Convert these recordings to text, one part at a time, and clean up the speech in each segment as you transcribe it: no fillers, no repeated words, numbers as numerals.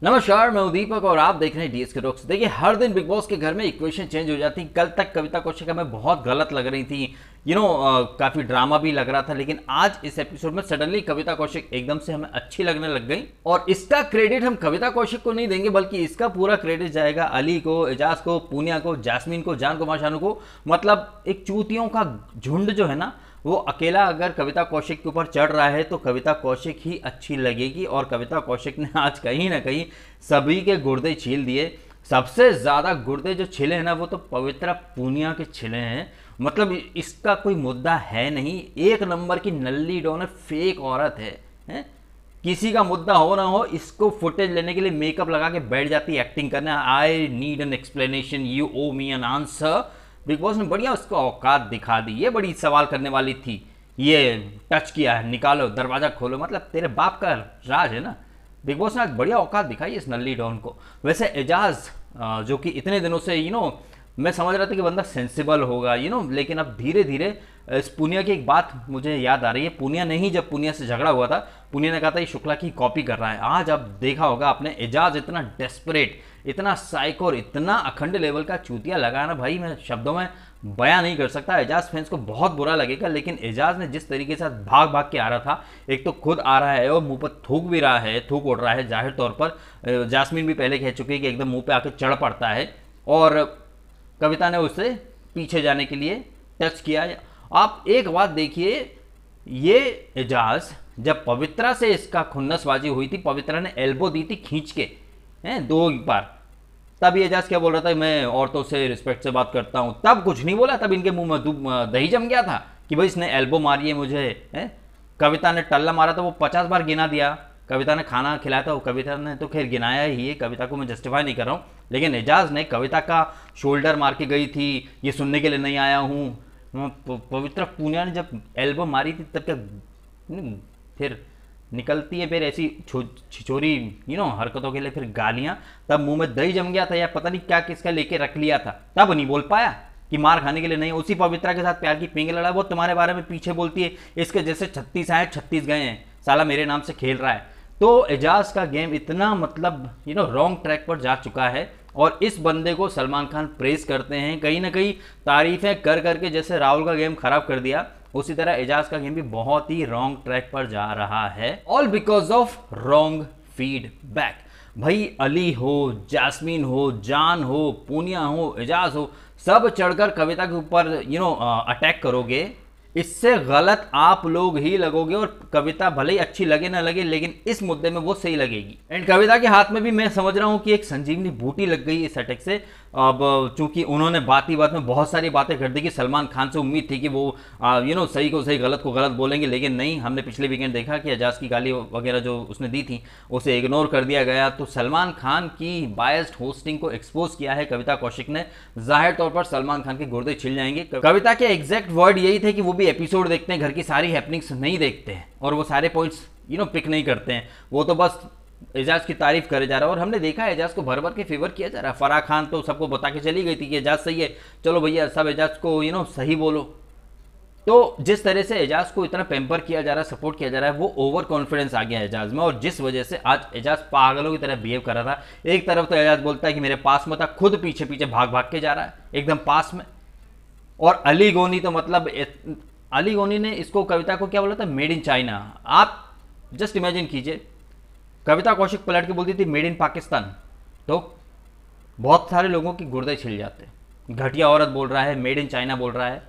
नमस्कार, मैं हूं दीपक और आप देख रहे हैं डीएस के टॉक्स। देखिए, हर दिन बिग बॉस के घर में इक्वेशन चेंज हो जाती। कल तक कविता कौशिक हमें बहुत गलत लग रही थी, काफी ड्रामा भी लग रहा था, लेकिन आज इस एपिसोड में सडनली कविता कौशिक एकदम से हमें अच्छी लगने लग गई। और इसका क्रेडिट हम कविता कौशिक को नहीं देंगे, बल्कि इसका पूरा क्रेडिट जाएगा अली को, एजाज को, पूनिया को, जास्मीन को, जान कुमार शानू को। मतलब एक चूतियों का झुंड जो है ना, वो अकेला अगर कविता कौशिक के ऊपर चढ़ रहा है तो कविता कौशिक ही अच्छी लगेगी। और कविता कौशिक ने आज कहीं ना कहीं सभी के गुर्दे छील दिए। सबसे ज़्यादा गुर्दे जो छिले हैं ना, वो तो पवित्रा पूनिया के छिले हैं। मतलब इसका कोई मुद्दा है नहीं, एक नंबर की नल्ली डॉन फेक औरत है? किसी का मुद्दा हो ना हो, इसको फुटेज लेने के लिए मेकअप लगा के बैठ जाती है एक्टिंग करने। I need an explanation, you owe me an answer. Bigg Boss ने बढ़िया उसको औकात दिखा दी। ये बड़ी सवाल करने वाली थी, ये टच किया है, निकालो दरवाजा खोलो, मतलब तेरे बाप का राज है ना। बिग बॉस ने आज बढ़िया औकात दिखाई इस नल्ली डॉन को। वैसे एजाज जो कि इतने दिनों से मैं समझ रहा था कि बंदा सेंसिबल होगा लेकिन अब धीरे धीरे इस पुनिया की एक बात मुझे याद आ रही है। पुनिया ने ही, जब पुनिया से झगड़ा हुआ था, पुनिया ने कहा था ये शुक्ला की कॉपी कर रहा है। आज अब देखा होगा आपने, एजाज इतना डेस्परेट, इतना साइको और इतना अखंड लेवल का चूतिया लगा ना भाई, मैं शब्दों में बयां नहीं कर सकता। एजाज फैंस को बहुत बुरा लगेगा, लेकिन एजाज ने जिस तरीके से भाग भाग के आ रहा था, एक तो खुद आ रहा है और मुंह पर थूक भी रहा है, थूक उड़ रहा है जाहिर तौर पर। जास्मीन भी पहले कह चुकी है कि एकदम मुंह पे आके चढ़ पड़ता है, और कविता ने उससे पीछे जाने के लिए टच किया। आप एक बात देखिए, ये एजाज जब पवित्रा से इसका खुन्नसबाजी हुई थी, पवित्रा ने एल्बो दी थी खींच के, हैं, 2 बार। तब ये एजाज क्या बोल रहा था, मैं औरतों से रिस्पेक्ट से बात करता हूं। तब कुछ नहीं बोला, तब इनके मुंह में दही जम गया था कि भाई इसने एल्बो मारी है मुझे, है? कविता ने टल्ला मारा था, वो 50 बार गिना दिया। कविता ने खाना खिलाया था, वो कविता ने तो खैर गिनाया ही है, कविता को मैं जस्टिफाई नहीं कर रहा हूँ, लेकिन एजाज ने कविता का शोल्डर मार के गई थी, ये सुनने के लिए नहीं आया हूँ। पवित्रा पूनिया ने जब एल्बम मारी थी, तब क्या फिर निकलती है फिर ऐसी छिचोरी हरकतों के लिए फिर गालियां। तब मुंह में दही जम गया था, या पता नहीं क्या किसका लेके रख लिया था, तब नहीं बोल पाया कि मार खाने के लिए नहीं। उसी पवित्रा के साथ प्यार की पिंग लड़ा, वो तुम्हारे बारे में पीछे बोलती है, इसके जैसे 36 आए 36 गए हैं, साला मेरे नाम से खेल रहा है। तो एजाज का गेम इतना मतलब रॉन्ग ट्रैक पर जा चुका है, और इस बंदे को सलमान खान प्रेस करते हैं, कहीं ना कहीं तारीफें कर करके। जैसे राहुल का गेम खराब कर दिया, उसी तरह एजाज का गेम भी बहुत ही रॉन्ग ट्रैक पर जा रहा है, all because of wrong feedback. भाई अली हो, जास्मीन हो, जान हो, पूनिया हो, एजाज हो, सब चढ़कर कविता के ऊपर अटैक करोगे, इससे गलत आप लोग ही लगोगे। और कविता भले ही अच्छी लगे ना लगे, लेकिन इस मुद्दे में वो सही लगेगी। एंड कविता के हाथ में भी मैं समझ रहा हूं कि एक संजीवनी बूटी लग गई इस अटैक से। अब चूंकि उन्होंने बात ही बात में बहुत सारी बातें कर दी कि सलमान खान से उम्मीद थी कि वो सही को सही, गलत को गलत बोलेंगे, लेकिन नहीं। हमने पिछले वीकेंड देखा कि एजाज की गाली वगैरह जो उसने दी थी, उसे इग्नोर कर दिया गया। तो सलमान खान की बायस्ड होस्टिंग को एक्सपोज किया है कविता कौशिक ने। जाहिर तौर पर सलमान खान के गुर्दे छिल जाएंगे। कविता के एग्जैक्ट वर्ड यही थे कि वो भी एपिसोड देखते हैं, घर की सारी हैपनिंग्स नहीं देखते हैं, और वो सारे पॉइंट्स पिक नहीं करते हैं। वो तो बस एजाज की तारीफ करे जा रहा है, और हमने देखा एजाज को भर भर के फेवर किया जा रहा है। फराह खान तो सबको बता के चली गई थी कि एजाज सही है, चलो भैया सब एजाज को सही बोलो। तो जिस तरह से एजाज को इतना पैम्पर किया जा रहा है, सपोर्ट किया जा रहा है, वो ओवर कॉन्फिडेंस आ गया एजाज में, और जिस वजह से आज एजाज पागलों की तरह बिहेव कर रहा था। एक तरफ तो एजाज बोलता है कि मेरे पास मत आ, खुद पीछे पीछे भाग भाग के जा रहा है एकदम पास में। और अली गोनी तो मतलब अली गोनी ने इसको, कविता को क्या बोला था, मेड इन चाइना। आप जस्ट इमेजिन कीजिए, कविता कौशिक पलट के बोलती थी मेड इन पाकिस्तान, तो बहुत सारे लोगों की गुर्दे छिल जाते। घटिया औरत बोल रहा है, मेड इन चाइना बोल रहा है।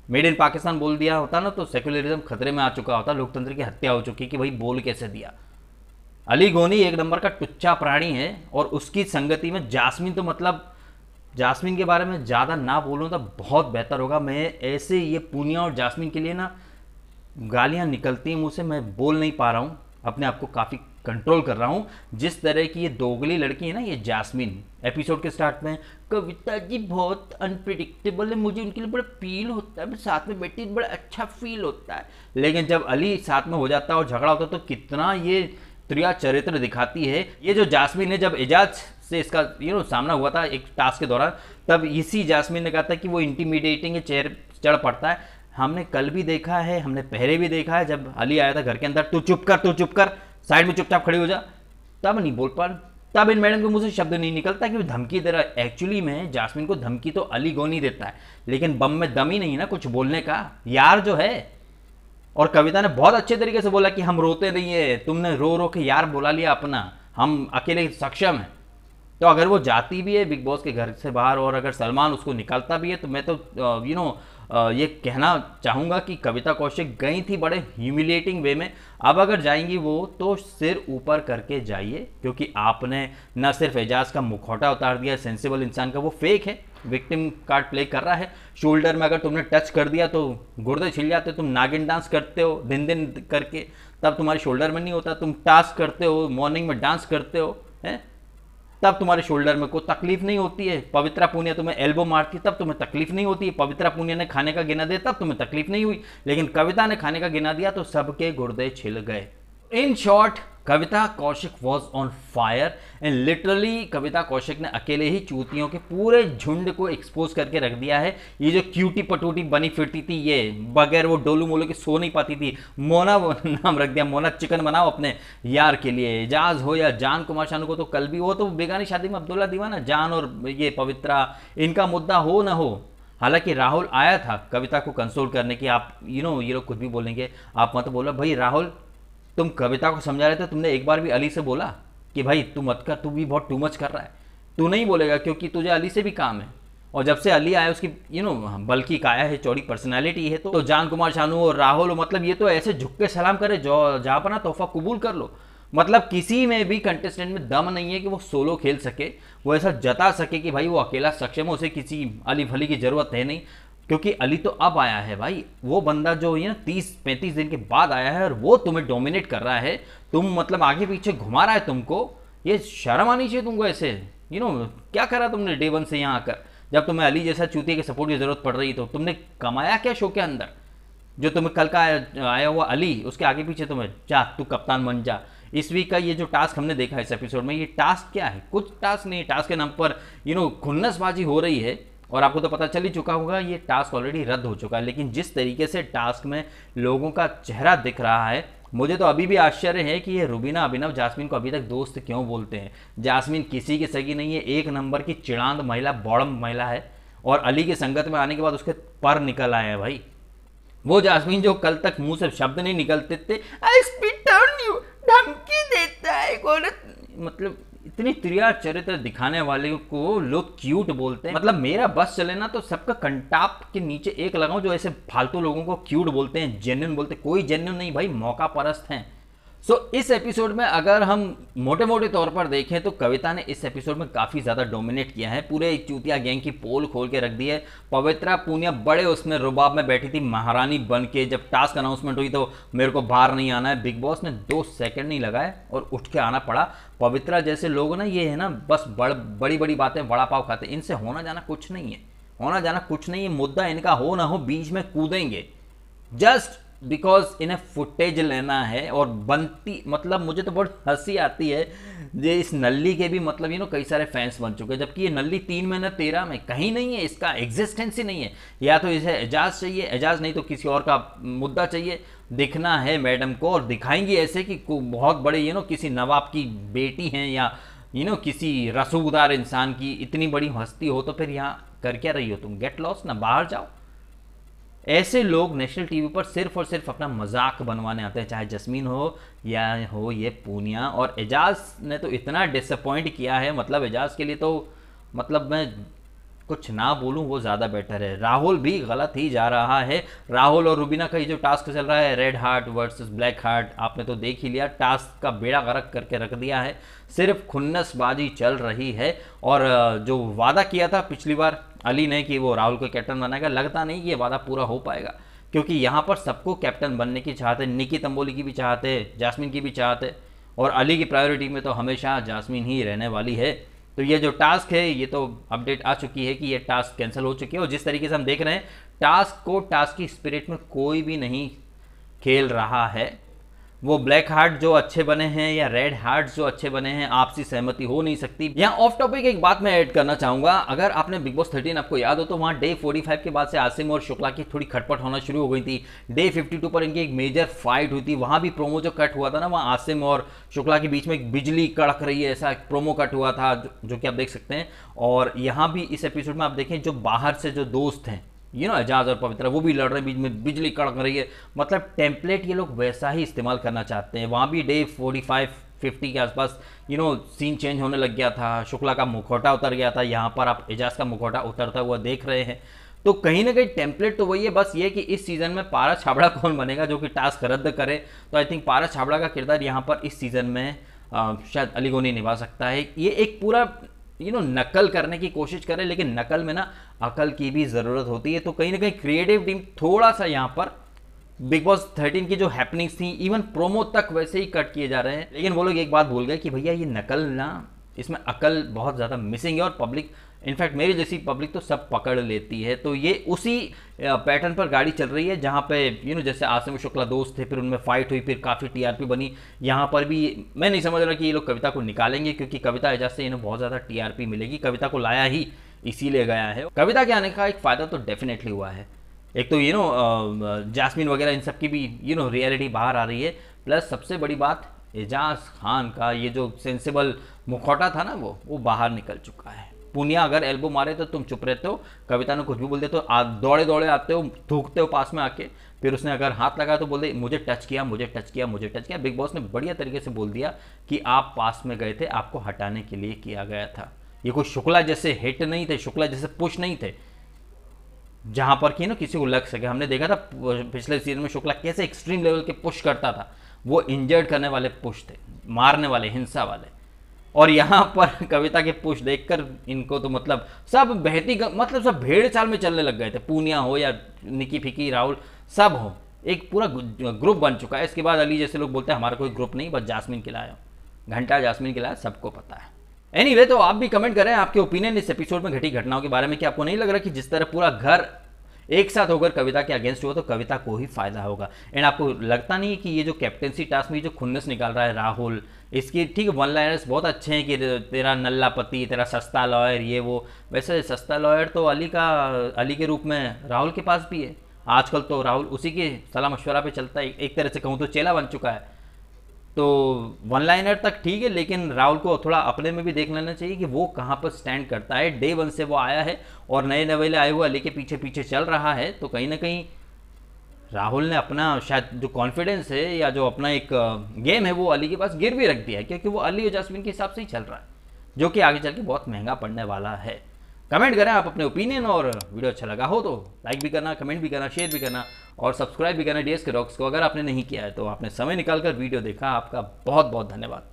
मेड इन पाकिस्तान बोल दिया होता ना, तो सेक्युलरिज्म खतरे में आ चुका होता, लोकतंत्र की हत्या हो चुकी कि भाई बोल कैसे दिया। अली गोनी एक नंबर का टुच्चा प्राणी है, और उसकी संगति में जास्मीन, तो मतलब जास्मीन के बारे में ज़्यादा ना बोलूँ तो बहुत बेहतर होगा। मैं ऐसे ये पूनिया और जास्मीन के लिए ना गालियाँ निकलती हैं मुँह से, मैं बोल नहीं पा रहा हूँ, अपने आप को काफ़ी कंट्रोल कर रहा हूँ। जिस तरह की ये दोगली लड़की है ना, ये जास्मीन, एपिसोड के स्टार्ट में कविता जी बहुत अनप्रिडिक्टेबल है, मुझे उनके लिए बड़ा फील होता है, मैं साथ में बैठी बड़ा अच्छा फील होता है। लेकिन जब अली साथ में हो जाता है और झगड़ा होता है, तो कितना ये त्रिया चरित्र दिखाती है। ये जो जास्मीन है, जब एजाज से इसका सामना हुआ था एक टास्क के दौरान, तब इसी जास्मीन ने कहा था कि वो इंटीमिडेटिंग चेयर चढ़ पड़ता है। हमने कल भी देखा है, हमने पहले भी देखा है, जब अली आया था घर के अंदर, तू चुप कर, साइड में चुपचाप खड़ी हो जा, तब नहीं बोल पा, तब इन मैडम के मुंह से शब्द नहीं निकलता कि वो धमकी दे रहा है। एक्चुअली में जास्मिन को धमकी तो अली गोनी देता है, लेकिन बम में दम ही नहीं ना कुछ बोलने का यार जो है। और कविता ने बहुत अच्छे तरीके से बोला कि हम रोते नहीं है, तुमने रो रो के यार बुला लिया अपना, हम अकेले सक्षम हैं। तो अगर वो जाती भी है बिग बॉस के घर से बाहर और अगर सलमान उसको निकालता भी है, तो मैं तो ये कहना चाहूँगा कि कविता कौशिक गई थी बड़े ह्यूमिलेटिंग वे में। अब अगर जाएंगी वो तो सिर ऊपर करके जाइए, क्योंकि आपने न सिर्फ एजाज का मुखौटा उतार दिया सेंसिबल इंसान का, वो फेक है, विक्टिम कार्ड प्ले कर रहा है। शोल्डर में अगर तुमने टच कर दिया तो गुर्दे छिल जाते, तुम नागिन डांस करते हो दिन दिन करके, तब तुम्हारे शोल्डर में नहीं होता। तुम टास्क करते हो, मॉर्निंग में डांस करते हो, हैं, तब तुम्हारे शोल्डर में कोई तकलीफ नहीं होती है। पवित्रा पूनिया तुम्हें एल्बो मारती तब तुम्हें तकलीफ नहीं होती है। पवित्रा पूनिया ने खाने का गिना दिया तब तुम्हें तकलीफ नहीं हुई, लेकिन कविता ने खाने का गिना दिया तो सबके गुर्दे छिल गए। In short, Kavita Kaushik was on fire and literally Kavita Kaushik ने अकेले ही चूतियों के पूरे झुंड को एक्सपोज करके रख दिया है। ये जो क्यूटी पटूटी बनी फिरती थी, ये बगैर वो डोलू मोलू के सो नहीं पाती थी, मोना नाम रख दिया, मोना चिकन बनाओ अपने यार के लिए। एजाज हो या जान कुमार शानू को तो कल भी, वो तो बेगानी शादी में अब्दुल्ला दीवाना, जान और ये पवित्रा, इनका मुद्दा हो ना हो। हालांकि राहुल आया था कविता को कंसोल करने की, आप ये लोग कुछ भी बोलेंगे, आप मत बोला भाई राहुल, तुम कविता को समझा रहे थे, तुमने एक बार भी अली से बोला कि भाई तू मत कर, तू भी बहुत टू मच कर रहा है। तू नहीं बोलेगा क्योंकि तुझे अली से भी काम है, और जब से अली आया उसकी बल्कि काया है, चौड़ी पर्सनालिटी है, तो जान कुमार शानू और राहुल मतलब ये तो ऐसे झुक के सलाम करे, जो जहाँ पर ना तोहफा कबूल कर लो। मतलब किसी में भी कंटेस्टेंट में दम नहीं है कि वो सोलो खेल सके, वो ऐसा जता सके कि भाई वो अकेला सक्षम है, उसे किसी अली भली की जरूरत है नहीं। क्योंकि अली तो अब आया है भाई, वो बंदा जो है ना 30-35 दिन के बाद आया है और वो तुम्हें डोमिनेट कर रहा है, तुम मतलब आगे पीछे घुमा रहा है तुमको। ये शर्म आनी चाहिए तुमको ऐसे। क्या करा तुमने डे वन से यहाँ आकर, जब तुम्हें अली जैसा चूतिया के सपोर्ट की जरूरत पड़ रही, तो तुमने कमाया क्या शो के अंदर? जो तुम्हें कल का आया हुआ अली, उसके आगे पीछे तुम्हें जा तू कप्तान बन जा। इस वीक का ये जो टास्क हमने देखा इस एपिसोड में, ये टास्क क्या है? कुछ टास्क नहीं, टास्क के नाम पर खुन्नसबाजी हो रही है। और आपको तो पता चल ही चुका होगा ये टास्क ऑलरेडी रद्द हो चुका है, लेकिन जिस तरीके से टास्क में लोगों का चेहरा दिख रहा है, मुझे तो अभी भी आश्चर्य है कि ये रुबीना अभिनव जास्मिन को अभी तक दोस्त क्यों बोलते हैं। जास्मिन किसी की सगी नहीं है, एक नंबर की चिड़ांद महिला, बौड़म महिला है, और अली की संगत में आने के बाद उसके पर निकल आए हैं भाई। वो जास्मिन जो कल तक मुंह से शब्द नहीं निकलते थे, आई स्पीक ऑन यू, धमकी देता है, मतलब इतनी त्रिया चरित्र दिखाने वाले को लोग क्यूट बोलते हैं। मतलब मेरा बस चले ना तो सबका कंटाप के नीचे एक लगाऊं जो ऐसे फालतू लोगों को क्यूट बोलते हैं, जेन्युइन बोलते हैं। कोई जेन्युइन नहीं भाई, मौका परस्त हैं। सो इस एपिसोड में अगर हम मोटे मोटे तौर पर देखें तो कविता ने इस एपिसोड में काफ़ी ज़्यादा डोमिनेट किया है, पूरे एक चूतिया गैंग की पोल खोल के रख दी है। पवित्रा पूनिया बड़े उसमें रुबाब में बैठी थी महारानी बन के, जब टास्क अनाउंसमेंट हुई तो मेरे को बाहर नहीं आना है, बिग बॉस ने 2 सेकंड नहीं लगाए और उठ के आना पड़ा। पवित्रा जैसे लोग ना, ये है ना बस बड़ी बड़ी बातें बड़ा पाव खाते, इनसे होना जाना कुछ नहीं है, होना जाना कुछ नहीं है। मुद्दा इनका हो ना हो बीच में कूदेंगे जस्ट बिकॉज इन्हें फुटेज लेना है। और बनती मतलब मुझे तो बहुत हंसी आती है, ये इस नल्ली के भी मतलब कई सारे फैंस बन चुके हैं, जबकि ये नल्ली 3 महीने 13 में कहीं नहीं है, इसका एग्जिस्टेंस ही नहीं है। या तो इसे एजाज चाहिए, एजाज नहीं तो किसी और का मुद्दा चाहिए। दिखना है मैडम को, और दिखाएंगी ऐसे कि बहुत बड़े किसी नवाब की बेटी हैं, या किसी रसूखदार इंसान की इतनी बड़ी हस्ती हो, तो फिर यहाँ कर क्या रही हो तुम? गेट लॉस ना, बाहर जाओ। ऐसे लोग नेशनल टीवी पर सिर्फ और सिर्फ अपना मजाक बनवाने आते हैं, चाहे जस्मीन हो या हो ये पूनिया। और एजाज ने तो इतना डिसअपॉइंट किया है, मतलब एजाज के लिए तो मतलब मैं कुछ ना बोलूं वो ज़्यादा बेटर है। राहुल भी गलत ही जा रहा है। राहुल और रुबीना का ये जो टास्क चल रहा है, red heart versus black heart, आपने तो देख ही लिया, टास्क का बेड़ा गर्क करके रख दिया है। सिर्फ खुन्नसबाजी चल रही है। और जो वादा किया था पिछली बार अली ने कि वो राहुल को कैप्टन बनाएगा, लगता नहीं कि ये वादा पूरा हो पाएगा, क्योंकि यहाँ पर सबको कैप्टन बनने की चाहत है। निकी तंबोली की भी चाहत है, जास्मिन की भी चाहत है, और अली की प्रायोरिटी में तो हमेशा जास्मिन ही रहने वाली है। तो ये जो टास्क है, ये तो अपडेट आ चुकी है कि ये टास्क कैंसिल हो चुकी है। और जिस तरीके से हम देख रहे हैं टास्क को, टास्क की स्पिरिट में कोई भी नहीं खेल रहा है। वो ब्लैक हार्ट जो अच्छे बने हैं या रेड हार्ट जो अच्छे बने हैं, आपसी सहमति हो नहीं सकती। यहाँ ऑफ टॉपिक एक बात मैं ऐड करना चाहूंगा, अगर आपने बिग बॉस 13 आपको याद हो तो वहां डे 45 के बाद से आसिम और शुक्ला की थोड़ी खटपट होना शुरू हो गई थी। डे 52 पर इनकी एक मेजर फाइट हुई थी, वहां भी प्रोमो जो कट हुआ था ना, वहां आसिम और शुक्ला के बीच में एक बिजली कड़क रही है ऐसा एक प्रोमो कट हुआ था, जो कि आप देख सकते हैं। और यहाँ भी इस एपिसोड में आप देखें जो बाहर से जो दोस्त हैं, एजाज और पवित्रा, वो भी लड़ रहे हैं, बीच में बिजली कड़क रही है। मतलब टेम्पलेट ये लोग वैसा ही इस्तेमाल करना चाहते हैं। वहाँ भी डे 45-50 के आसपास सीन चेंज होने लग गया था, शुक्ला का मुखौटा उतर गया था, यहाँ पर आप एजाज का मुखौटा उतरता हुआ देख रहे हैं। तो कहीं ना कहीं टेम्पलेट तो वही है, बस ये कि इस सीजन में पारा छाबड़ा कौन बनेगा जो कि टास्क रद्द करे। तो आई थिंक पारा छाबड़ा का किरदार यहाँ पर इस सीजन में शायद अली गोनी निभा सकता है। ये एक पूरा नकल करने की कोशिश करे, लेकिन नकल में ना अकल की भी ज़रूरत होती है। तो कहीं ना कहीं क्रिएटिव टीम थोड़ा सा यहाँ पर बिग बॉस 13 की जो हैपनिंग्स थी, इवन प्रोमो तक वैसे ही कट किए जा रहे हैं। लेकिन वो लोग एक बात भूल गए कि भैया ये नकल ना, इसमें अकल बहुत ज़्यादा मिसिंग है और पब्लिक, इनफैक्ट मेरी जैसी पब्लिक तो सब पकड़ लेती है। तो ये उसी पैटर्न पर गाड़ी चल रही है जहाँ पे जैसे आसिम शुक्ला दोस्त थे, फिर उनमें फाइट हुई, फिर काफ़ी टीआरपी बनी। यहाँ पर भी मैं नहीं समझ रहा कि ये लोग कविता को निकालेंगे, क्योंकि कविता एजाज से इन्हें बहुत ज़्यादा टीआरपी मिलेगी। कविता को लाया ही इसीलिए गया है। कविता के आने का एक फ़ायदा तो डेफिनेटली हुआ है, एक तो जास्मिन वगैरह इन सब की भी रियलिटी बाहर आ रही है। प्लस सबसे बड़ी बात, एजाज खान का ये जो सेंसिबल मुखौटा था ना, वो बाहर निकल चुका है। पुनिया अगर एल्बो मारे तो तुम चुप रहते हो, कविता ने कुछ भी बोल दे तो दौड़े दौड़े आते हो, थूकते हो पास में आके। फिर उसने अगर हाथ लगाया तो बोल दे मुझे टच किया, मुझे टच किया, मुझे टच किया। बिग बॉस ने बढ़िया तरीके से बोल दिया कि आप पास में गए थे, आपको हटाने के लिए किया गया था। ये कोई शुक्ला जैसे हिट नहीं थे, शुक्ला जैसे पुश नहीं थे जहां पर कि किसी को लग सके। हमने देखा था पिछले सीजन में शुक्ला कैसे एक्सट्रीम लेवल के पुश करता था, वो इंजर्ड करने वाले पुश थे, मारने वाले, हिंसा वाले। और यहाँ पर कविता के पुश देखकर इनको तो मतलब सब बहती, मतलब सब भेड़ चाल में चलने लग गए थे। पूनिया हो या निकी फिकी, राहुल, सब हो, एक पूरा ग्रुप बन चुका है। इसके बाद अली जैसे लोग बोलते हैं हमारा कोई ग्रुप नहीं, बस जास्मिन खिलाया, घंटा जास्मिन खिलाया, सबको पता है। एनीवे, तो आप भी कमेंट करें आपके ओपिनियन इस एपिसोड में घटी घटनाओं के बारे में, कि आपको नहीं लग रहा कि जिस तरह पूरा घर एक साथ होकर कविता के अगेंस्ट हुआ तो कविता को ही फायदा होगा। एंड आपको लगता नहीं कि ये जो कैप्टेंसी टास्क में जो खुन्नस निकाल रहा है राहुल, इसकी ठीक वन लाइनर्स बहुत अच्छे हैं कि तेरा नल्ला पति, तेरा सस्ता लॉयर, ये वो। वैसे सस्ता लॉयर तो अली के रूप में राहुल के पास भी है। आजकल तो राहुल उसी के सलाह मशवरा पे चलता है, एक तरह से कहूँ तो चेला बन चुका है। तो वन लाइनर तक ठीक है, लेकिन राहुल को थोड़ा अपने में भी देख लेना चाहिए कि वो कहाँ पर स्टैंड करता है। डे 1 से वो आया है और नए नवेले आए हुए अली के पीछे पीछे चल रहा है। तो कहीं ना कहीं राहुल ने अपना शायद जो कॉन्फिडेंस है या जो अपना एक गेम है वो अली के पास गिर भी रख दिया है, क्योंकि वो अली और जास्मिन के हिसाब से ही चल रहा है, जो कि आगे चल के बहुत महंगा पड़ने वाला है। कमेंट करें आप अपने ओपिनियन, और वीडियो अच्छा लगा हो तो लाइक भी करना, कमेंट भी करना, शेयर भी करना और सब्सक्राइब भी करना डीएसके रॉक्स को। अगर आपने नहीं किया है तो आपने समय निकालकर वीडियो देखा, आपका बहुत बहुत धन्यवाद।